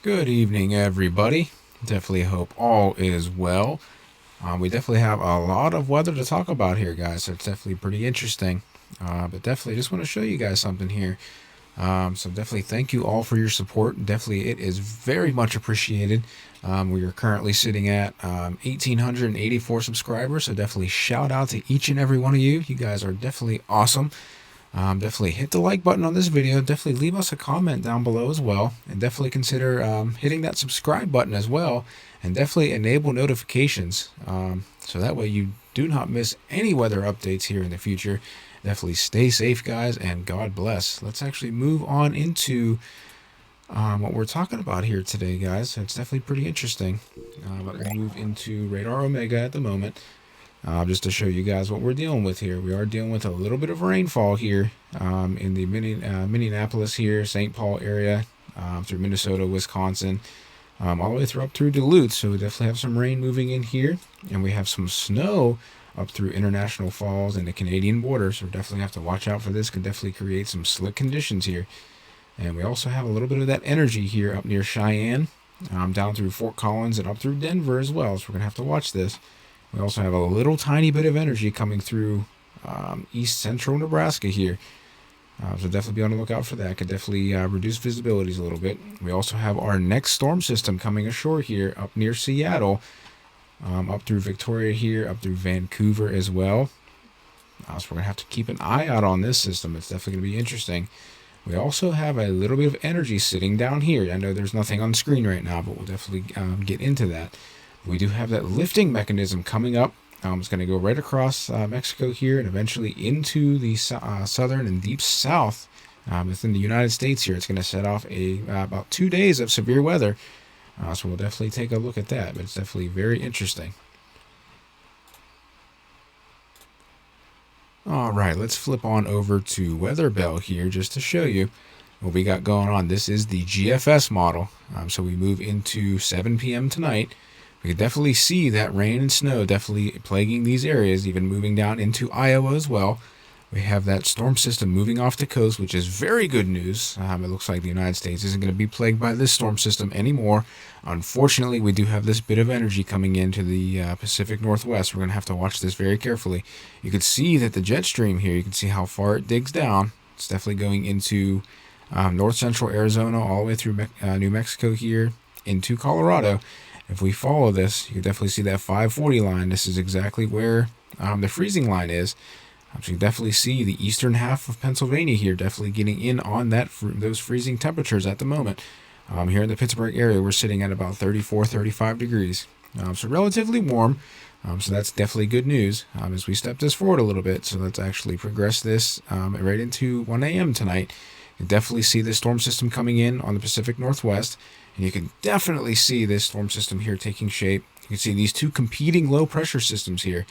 Good evening, everybody. Definitely hope all is well. We definitely have a lot of weather to talk about here, guys. So it's definitely pretty interesting. But definitely just want to show you guys something here. So definitely thank you all for your support. Definitely it is very much appreciated. We are currently sitting at 1,884 subscribers. So definitely shout out to each and every one of you. You guys are definitely awesome. Definitely hit the like button on this video. Definitely leave us a comment down below as well. And definitely consider hitting that subscribe button as well. And definitely enable notifications. So that way you do not miss any weather updates here in the future. Definitely stay safe, guys, and God bless. Let's actually move on into what we're talking about here today, guys. It's definitely pretty interesting. Let me move into Radar Omega at the moment. Just to show you guys what we're dealing with here. We are dealing with a little bit of rainfall here in the Minneapolis here, St. Paul area, through Minnesota, Wisconsin, all the way through up through Duluth. So we definitely have some rain moving in here, and we have some snow up through International Falls and the Canadian border. So we definitely have to watch out for this. Could definitely create some slick conditions here. And we also have a little bit of that energy here up near Cheyenne, down through Fort Collins and up through Denver as well. So we're gonna have to watch this. We also have a little tiny bit of energy coming through east central Nebraska here. So definitely be on the lookout for that. Could definitely reduce visibilities a little bit. We also have our next storm system coming ashore here up near Seattle, up through Victoria here, up through Vancouver as well. So we're going to have to keep an eye out on this system. It's definitely going to be interesting. We also have a little bit of energy sitting down here. I know there's nothing on screen right now, but we'll definitely get into that. We do have that lifting mechanism coming up. It's going to go right across Mexico here and eventually into the southern and deep south within the United States here. It's going to set off about 2 days of severe weather. So we'll definitely take a look at that. But it's definitely very interesting. All right, let's flip on over to Weather Bell here just to show you what we got going on. This is the GFS model. So we move into 7 p.m. tonight. We can definitely see that rain and snow definitely plaguing these areas, even moving down into Iowa as well. We have that storm system moving off the coast, which is very good news. It looks like the United States isn't going to be plagued by this storm system anymore. Unfortunately, we do have this bit of energy coming into the Pacific Northwest. We're going to have to watch this very carefully. You can see that the jet stream here, you can see how far it digs down. It's definitely going into north central Arizona, all the way through New Mexico here into Colorado. If we follow this, you can definitely see that 540 line. This is exactly where the freezing line is. So you can definitely see the eastern half of Pennsylvania here definitely getting in on those freezing temperatures at the moment. Here in the Pittsburgh area, we're sitting at about 34, 35 degrees. So relatively warm. So that's definitely good news as we step this forward a little bit. So let's actually progress this right into 1 a.m. tonight. You can definitely see the storm system coming in on the Pacific Northwest. And you can definitely see this storm system here taking shape. You can see these two competing low pressure systems here.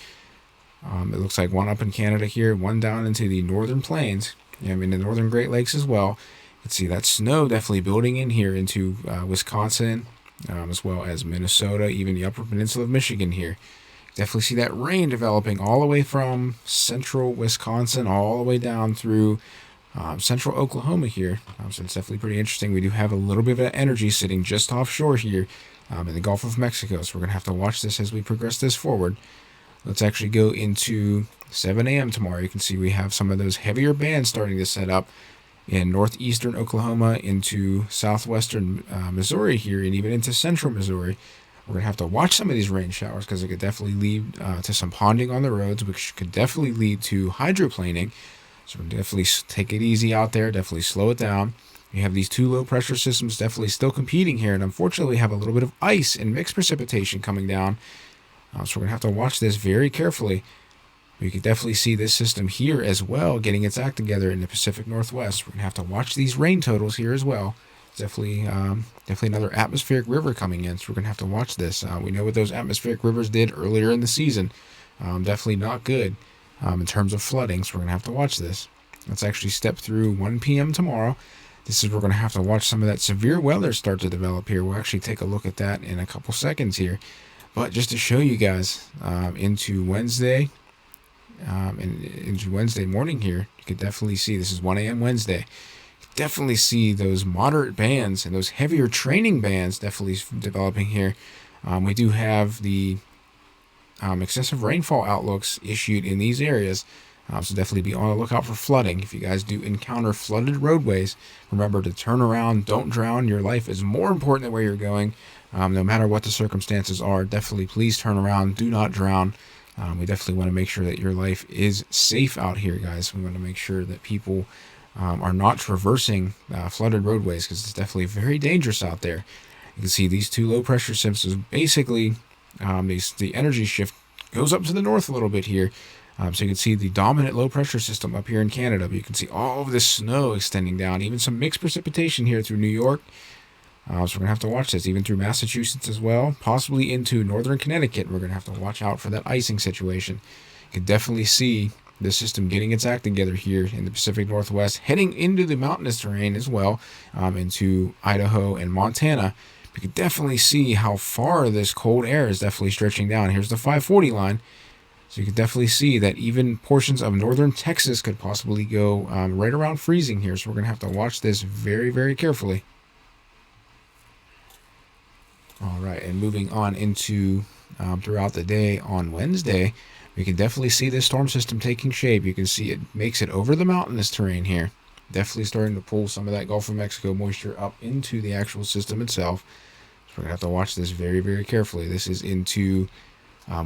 It looks like one up in Canada here, one down into the northern plains, in the northern Great Lakes as well. You can see that snow definitely building in here into Wisconsin, as well as Minnesota, even the upper peninsula of Michigan here. You definitely see that rain developing all the way from central Wisconsin all the way down through central Oklahoma here. So it's definitely pretty interesting. We do have a little bit of energy sitting just offshore here in the Gulf of Mexico. So we're going to have to watch this as we progress this forward. Let's actually go into 7 a.m. tomorrow. You can see we have some of those heavier bands starting to set up in northeastern Oklahoma into southwestern Missouri here and even into central Missouri. We're going to have to watch some of these rain showers because it could definitely lead to some ponding on the roads, which could definitely lead to hydroplaning. So definitely take it easy out there, definitely slow it down. You have these two low pressure systems definitely still competing here, and unfortunately we have a little bit of ice and mixed precipitation coming down. So we're going to have to watch this very carefully. You can definitely see this system here as well getting its act together in the Pacific Northwest. We're going to have to watch these rain totals here as well. Definitely another atmospheric river coming in, so we're going to have to watch this. We know what those atmospheric rivers did earlier in the season. Definitely not good. In terms of flooding, so we're going to have to watch this. Let's actually step through 1 p.m. tomorrow. This is where we're going to have to watch some of that severe weather start to develop here. We'll actually take a look at that in a couple seconds here. But just to show you guys into Wednesday, into Wednesday morning here, you can definitely see this is 1 a.m. Wednesday. definitely see those moderate bands and those heavier training bands definitely developing here. We do have the excessive rainfall outlooks issued in these areas. So definitely be on the lookout for flooding. If you guys do encounter flooded roadways, remember to turn around, don't drown. Your life is more important than where you're going. No matter what the circumstances are, definitely please turn around. Do not drown. We definitely want to make sure that your life is safe out here, guys. We want to make sure that people are not traversing flooded roadways, because it's definitely very dangerous out there. You can see these two low pressure systems. Basically, the energy shift goes up to the north a little bit here. So you can see the dominant low pressure system up here in Canada, but you can see all of this snow extending down, even some mixed precipitation here through New York. So we're going to have to watch this, even through Massachusetts as well, possibly into northern Connecticut. We're going to have to watch out for that icing situation. You can definitely see the system getting its act together here in the Pacific Northwest, heading into the mountainous terrain as well, into Idaho and Montana. You can definitely see how far this cold air is definitely stretching down. Here's the 540 line. So you can definitely see that even portions of northern Texas could possibly go right around freezing here. So we're going to have to watch this very, very carefully. All right, and moving on into throughout the day on Wednesday, we can definitely see this storm system taking shape. You can see it makes it over the mountainous terrain here. Definitely starting to pull some of that Gulf of Mexico moisture up into the actual system itself. So we're going to have to watch this very, very carefully. This is into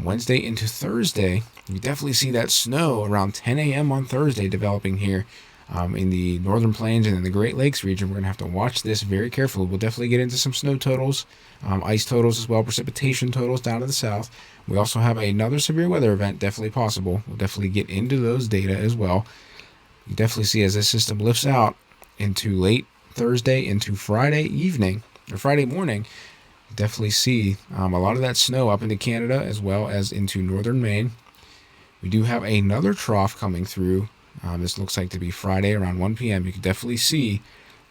Wednesday into Thursday. You definitely see that snow around 10 a.m. on Thursday developing here in the northern plains and in the Great Lakes region. We're going to have to watch this very carefully. We'll definitely get into some snow totals, ice totals as well, precipitation totals down to the south. We also have another severe weather event definitely possible. We'll definitely get into those data as well. You definitely see as this system lifts out into late Thursday into Friday evening or Friday morning, definitely see a lot of that snow up into Canada as well as into northern Maine. We do have another trough coming through. This looks like to be Friday around 1 p.m. You can definitely see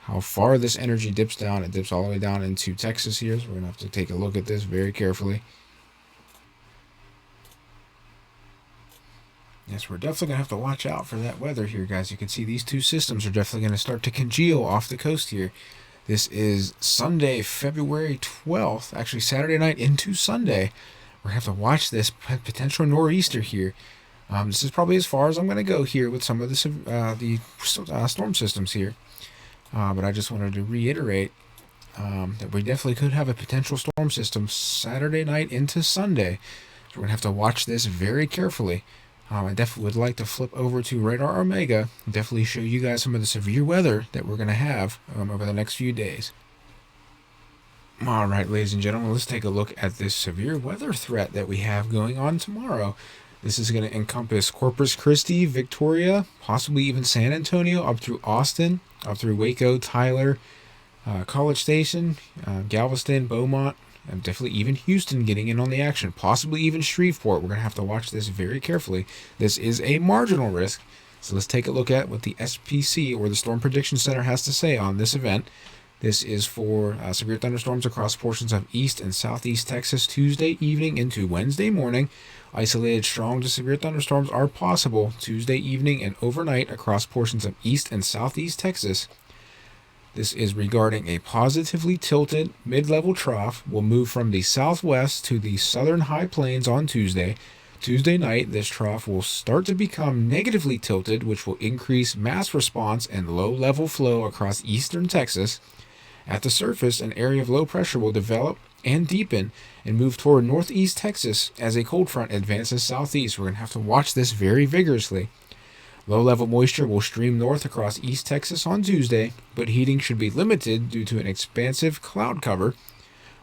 how far this energy dips down. It dips all the way down into Texas here, so we're going to have to take a look at this very carefully. Yes, we're definitely going to have to watch out for that weather here, guys. You can see these two systems are definitely going to start to congeal off the coast here. This is Sunday, February 12th, actually Saturday night into Sunday. We're going to have to watch this potential nor'easter here. This is probably as far as I'm going to go here with some of the storm systems here. But I just wanted to reiterate that we definitely could have a potential storm system Saturday night into Sunday. So we're going to have to watch this very carefully. I definitely would like to flip over to Radar Omega and definitely show you guys some of the severe weather that we're going to have over the next few days. All right, ladies and gentlemen, let's take a look at this severe weather threat that we have going on tomorrow. This is going to encompass Corpus Christi, Victoria, possibly even San Antonio, up through Austin, up through Waco, Tyler, College Station, Galveston, Beaumont, and definitely even Houston getting in on the action, possibly even Shreveport. We're going to have to watch this very carefully. This is a marginal risk. So let's take a look at what the SPC, or the Storm Prediction Center, has to say on this event. This is for severe thunderstorms across portions of east and southeast Texas Tuesday evening into Wednesday morning. Isolated strong to severe thunderstorms are possible Tuesday evening and overnight across portions of east and southeast Texas. This is regarding a positively tilted mid-level trough will move from the southwest to the southern high plains on Tuesday. Tuesday night, this trough will start to become negatively tilted, which will increase mass response and low-level flow across eastern Texas. At the surface, an area of low pressure will develop and deepen and move toward northeast Texas as a cold front advances southeast. We're going to have to watch this very vigorously. Low-level moisture will stream north across East Texas on Tuesday, but heating should be limited due to an expansive cloud cover.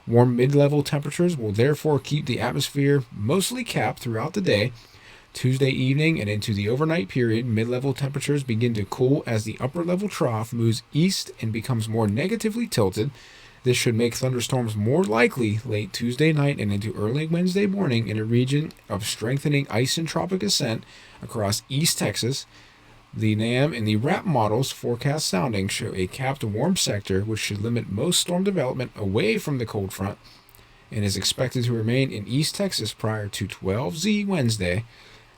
Warm mid-level temperatures will therefore keep the atmosphere mostly capped throughout the day. Tuesday evening and into the overnight period, mid-level temperatures begin to cool as the upper-level trough moves east and becomes more negatively tilted. This should make thunderstorms more likely late Tuesday night and into early Wednesday morning in a region of strengthening ice and tropic ascent across East Texas. The NAM and the RAP models forecast sounding show a capped warm sector, which should limit most storm development away from the cold front and is expected to remain in East Texas prior to 12Z Wednesday.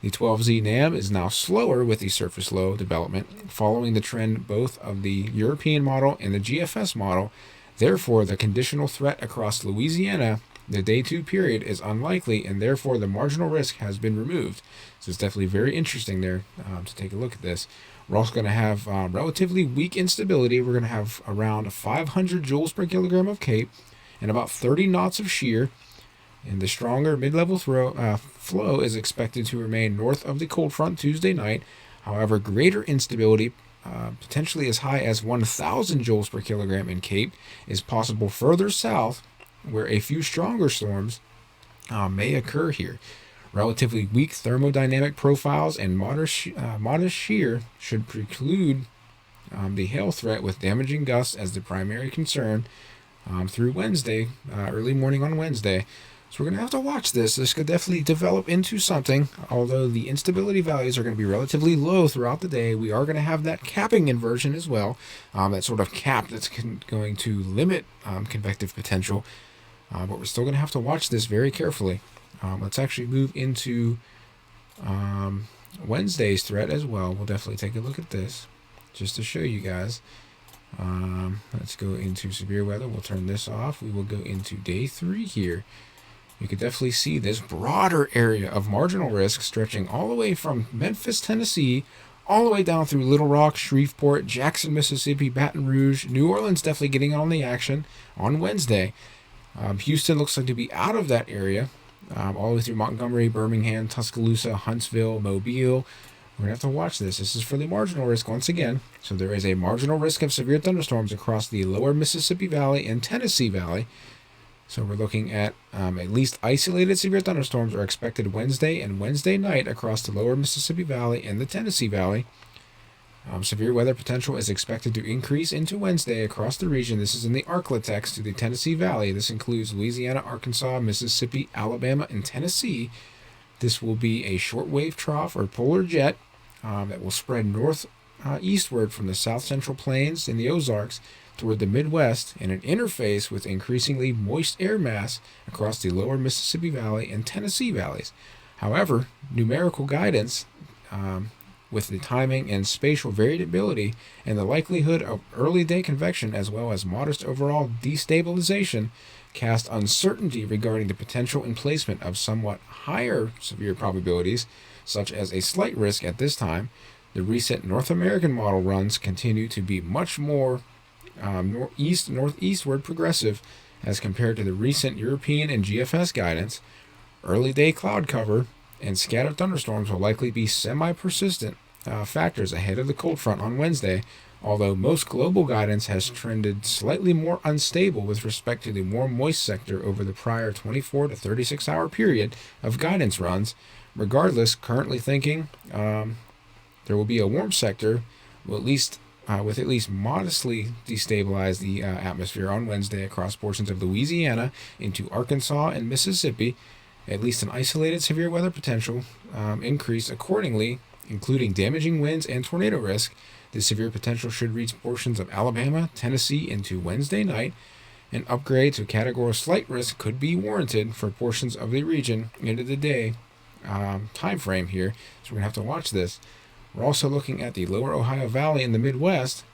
The 12Z NAM is now slower with the surface low development, following the trend both of the European model and the GFS model. Therefore, the conditional threat across Louisiana, the day 2 period, is unlikely, and therefore the marginal risk has been removed. So it's definitely very interesting there to take a look at this. We're also going to have relatively weak instability. We're going to have around 500 joules per kilogram of Cape and about 30 knots of shear. And the stronger mid-level flow is expected to remain north of the cold front Tuesday night. However, greater instability, potentially as high as 1,000 joules per kilogram in Cape, is possible further south, where a few stronger storms may occur here. Relatively weak thermodynamic profiles and modest shear should preclude the hail threat, with damaging gusts as the primary concern through Wednesday, early morning on Wednesday. So we're going to have to watch this. This could definitely develop into something. Although the instability values are going to be relatively low throughout the day, we are going to have that capping inversion as well. That sort of cap that's going to limit convective potential. But we're still going to have to watch this very carefully. Let's actually move into Wednesday's threat as well. We'll definitely take a look at this just to show you guys. Let's go into severe weather. We'll turn this off. We will go into day 3 here. You can definitely see this broader area of marginal risk stretching all the way from Memphis, Tennessee, all the way down through Little Rock, Shreveport, Jackson, Mississippi, Baton Rouge. New Orleans definitely getting on the action on Wednesday. Houston looks like to be out of that area, all the way through Montgomery, Birmingham, Tuscaloosa, Huntsville, Mobile. We're going to have to watch this. This is for the marginal risk once again. So there is a marginal risk of severe thunderstorms across the lower Mississippi Valley and Tennessee Valley. So we're looking at least isolated severe thunderstorms are expected Wednesday and Wednesday night across the lower Mississippi Valley and the Tennessee Valley. Severe weather potential is expected to increase into Wednesday across the region. This is in the Arklatex to the Tennessee Valley. This includes Louisiana, Arkansas, Mississippi, Alabama, and Tennessee. This will be a shortwave trough or polar jet that will spread northeastward from the south central plains in the Ozarks toward the Midwest, and an interface with increasingly moist air mass across the lower Mississippi Valley and Tennessee valleys. However, numerical guidance with the timing and spatial variability and the likelihood of early day convection as well as modest overall destabilization cast uncertainty regarding the potential emplacement of somewhat higher severe probabilities, such as a slight risk at this time. The recent North American model runs continue to be much more northeastward progressive as compared to the recent European and GFS guidance. Early day cloud cover and scattered thunderstorms will likely be semi-persistent factors ahead of the cold front on Wednesday, although most global guidance has trended slightly more unstable with respect to the warm moist sector over the prior 24 to 36 hour period of guidance runs. Regardless, currently thinking there will be a warm sector will at least modestly destabilize the atmosphere on Wednesday across portions of Louisiana into Arkansas and Mississippi. At least an isolated severe weather potential increase accordingly, including damaging winds and tornado risk. The severe potential should reach portions of Alabama, Tennessee into Wednesday night. An upgrade to category slight risk could be warranted for portions of the region into the day time frame here, so we're going to have to watch this. We're also looking at the lower Ohio Valley in the Midwest,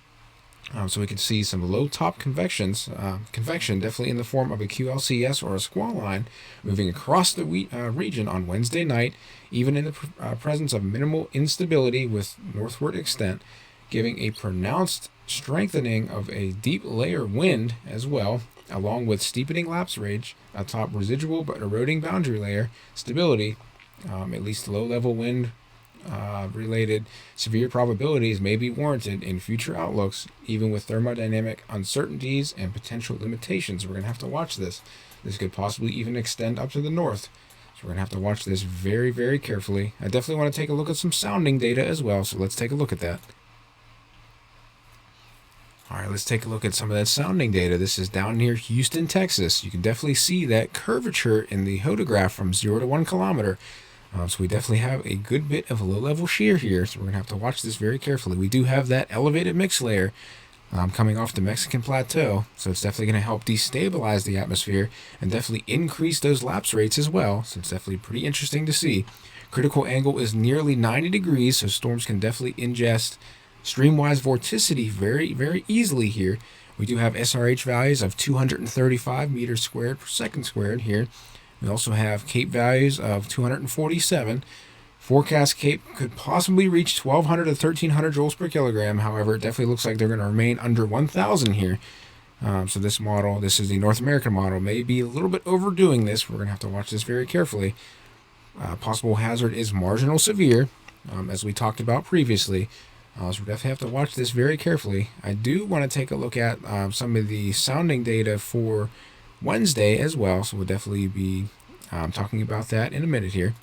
so we can see some low top convection definitely in the form of a QLCS or a squall line moving across the region on Wednesday night, even in the presence of minimal instability with northward extent, giving a pronounced strengthening of a deep layer wind as well, along with steepening lapse range atop residual but eroding boundary layer stability. At least low-level wind related severe probabilities may be warranted in future outlooks, even with thermodynamic uncertainties and potential limitations. We're going to have to watch this. This could possibly even extend up to the north. So we're going to have to watch this very, very carefully. I definitely want to take a look at some sounding data as well, so let's take a look at that. All right, let's take a look at some of that sounding data. This is down near Houston, Texas. You can definitely see that curvature in the hodograph from 0 to 1 kilometer. So we definitely have a good bit of low-level shear here, so we're going to have to watch this very carefully. We do have that elevated mix layer coming off the Mexican plateau, so it's definitely going to help destabilize the atmosphere and definitely increase those lapse rates as well, so it's definitely pretty interesting to see. Critical angle is nearly 90 degrees, so storms can definitely ingest streamwise vorticity very, very easily here. We do have SRH values of 235 meters squared per second squared here. We also have CAPE values of 247. Forecast CAPE could possibly reach 1,200 to 1,300 joules per kilogram. However, it definitely looks like they're going to remain under 1,000 here. So this model, this is the North American model, may be a little bit overdoing this. We're going to have to watch this very carefully. Possible hazard is marginal severe, as we talked about previously. So we definitely have to watch this very carefully. I do want to take a look at some of the sounding data for Wednesday as well. So we'll definitely be talking about that in a minute here.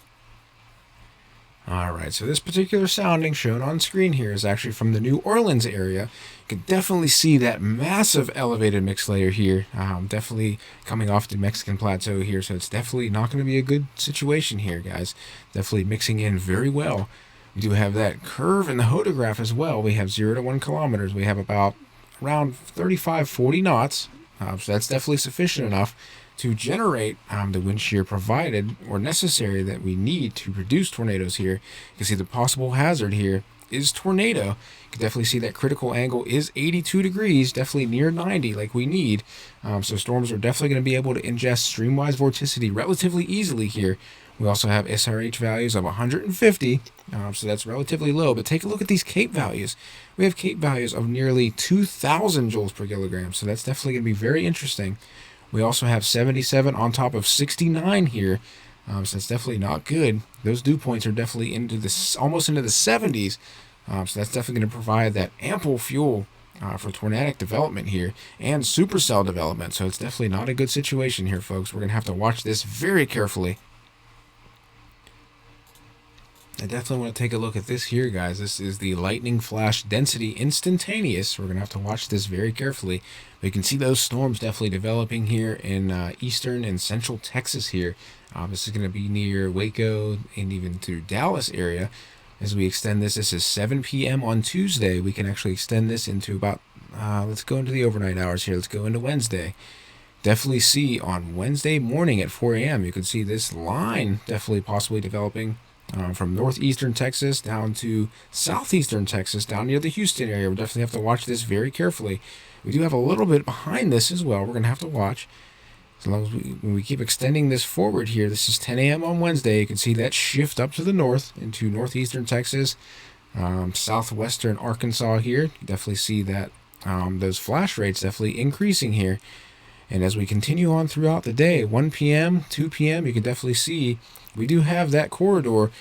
Alright, so this particular sounding shown on screen here is actually from the New Orleans area. You can definitely see that massive elevated mix layer here, definitely coming off the Mexican plateau here, so it's definitely not going to be a good situation here, guys. Definitely mixing in very well. We do have that curve in the hodograph as well. We have 0 to 1 kilometers. We have about around 35-40 knots, so that's definitely sufficient enough to generate the wind shear provided or necessary that we need to produce tornadoes here. You can see the possible hazard here is tornado. You can definitely see that critical angle is 82 degrees, definitely near 90 like we need. So storms are definitely going to be able to ingest streamwise vorticity relatively easily here. We also have SRH values of 150, so that's relatively low. But take a look at these CAPE values. We have CAPE values of nearly 2,000 joules per kilogram, so that's definitely going to be very interesting. We also have 77 on top of 69 here, so that's definitely not good. Those dew points are definitely into the almost into the 70s, so that's definitely going to provide that ample fuel for tornadic development here and supercell development. So it's definitely not a good situation here, folks. We're going to have to watch this very carefully. I definitely want to take a look at this here, guys. This is the lightning flash density instantaneous. We're going to have to watch this very carefully. But you can see those storms definitely developing here in eastern and central Texas here. This is going to be near Waco and even through Dallas area. As we extend this, this is 7 p.m. on Tuesday. We can actually extend this into about, let's go into the overnight hours here. Let's go into Wednesday. Definitely see on Wednesday morning at 4 a.m. You can see this line definitely possibly developing from northeastern Texas down to southeastern Texas, down near the Houston area. We'll definitely have to watch this very carefully. We do have a little bit behind this as well. We're going to have to watch. As long as when we keep extending this forward here, this is 10 a.m. on Wednesday. You can see that shift up to the north into northeastern Texas, southwestern Arkansas here. You definitely see that those flash rates definitely increasing here. And as we continue on throughout the day, 1 p.m., 2 p.m., you can definitely see we do have that corridor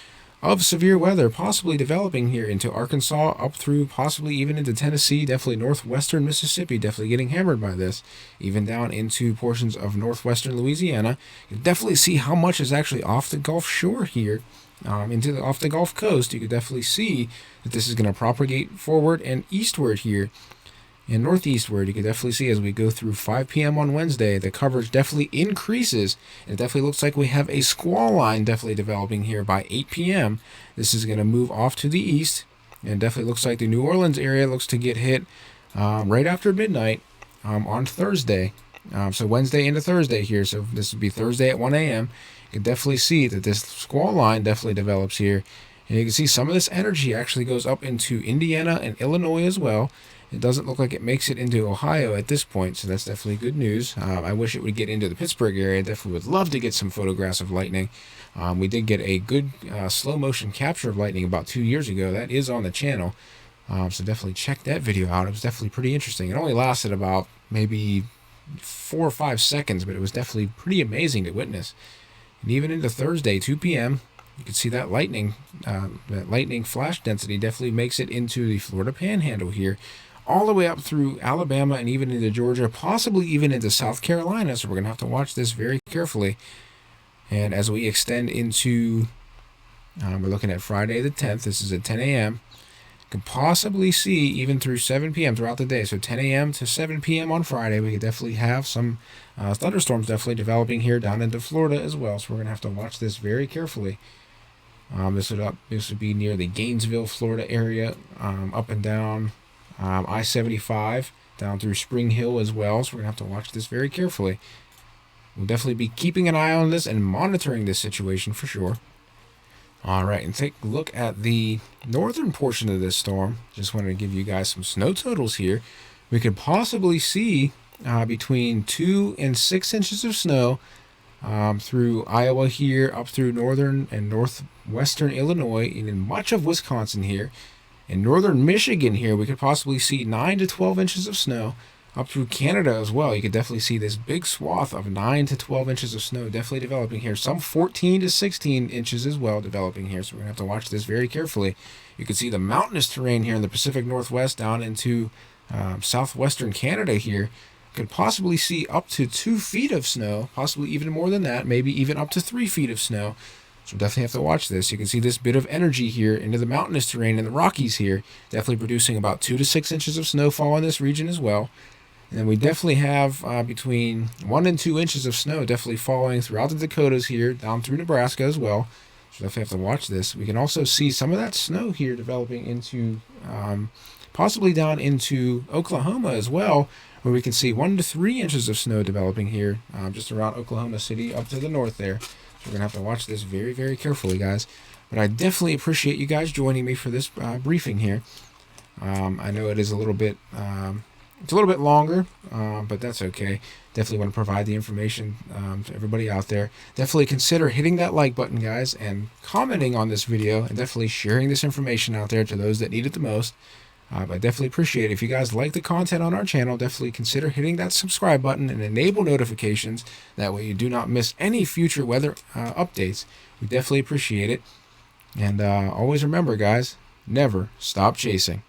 of severe weather possibly developing here into Arkansas, up through possibly even into Tennessee, definitely northwestern Mississippi, definitely getting hammered by this, even down into portions of northwestern Louisiana. You can definitely see how much is actually off the Gulf Shore here, off the Gulf Coast. You can definitely see that this is going to propagate forward and eastward here. And northeastward, you can definitely see as we go through 5 p.m. on Wednesday, the coverage definitely increases. It definitely looks like we have a squall line definitely developing here by 8 p.m. This is going to move off to the east. And definitely looks like the New Orleans area looks to get hit right after midnight on Thursday. So Wednesday into Thursday here. So this would be Thursday at 1 a.m. You can definitely see that this squall line definitely develops here. And you can see some of this energy actually goes up into Indiana and Illinois as well. It doesn't look like it makes it into Ohio at this point, so that's definitely good news. I wish it would get into the Pittsburgh area. Definitely would love to get some photographs of lightning. We did get a good slow motion capture of lightning about 2 years ago. That is on the channel, so definitely check that video out. It was definitely pretty interesting. It only lasted about maybe 4 or 5 seconds, but it was definitely pretty amazing to witness. And even into Thursday, 2 p.m., you can see that lightning flash density definitely makes it into the Florida Panhandle here, all the way up through Alabama and even into Georgia, possibly even into South Carolina. So we're going to have to watch this very carefully. And as we extend into, we're looking at Friday the 10th. This is at 10 a.m. You can possibly see even through 7 p.m. throughout the day. So 10 a.m. to 7 p.m. on Friday, we could definitely have some thunderstorms definitely developing here down into Florida as well. So we're going to have to watch this very carefully. This would be near the Gainesville, Florida area, up and down I-75 down through Spring Hill as well. So we're going to have to watch this very carefully. We'll definitely be keeping an eye on this and monitoring this situation for sure. All right, and take a look at the northern portion of this storm. Just wanted to give you guys some snow totals here. We could possibly see between 2 and 6 inches of snow through Iowa here, up through northern and northwestern Illinois, and in much of Wisconsin here. In northern Michigan here, we could possibly see 9 to 12 inches of snow. Up through Canada as well, you could definitely see this big swath of 9 to 12 inches of snow definitely developing here. Some 14 to 16 inches as well developing here, so we're going to have to watch this very carefully. You can see the mountainous terrain here in the Pacific Northwest down into southwestern Canada here. Could possibly see up to 2 feet of snow, possibly even more than that, maybe even up to 3 feet of snow. So definitely have to watch this. You can see this bit of energy here into the mountainous terrain in the Rockies here, definitely producing about 2 to 6 inches of snowfall in this region as well. And then we definitely have between 1 and 2 inches of snow definitely falling throughout the Dakotas here, down through Nebraska as well. So definitely have to watch this. We can also see some of that snow here developing into possibly down into Oklahoma as well, where we can see 1 to 3 inches of snow developing here just around Oklahoma City up to the north there. So we're going to have to watch this very, very carefully, guys. But I definitely appreciate you guys joining me for this briefing here. I know it is a little bit... it's a little bit longer, but that's okay. Definitely want to provide the information to everybody out there. Definitely consider hitting that like button, guys, and commenting on this video, and definitely sharing this information out there to those that need it the most. But I definitely appreciate it. If you guys like the content on our channel, definitely consider hitting that subscribe button and enable notifications. That way you do not miss any future weather updates. We definitely appreciate it. And always remember, guys, never stop chasing.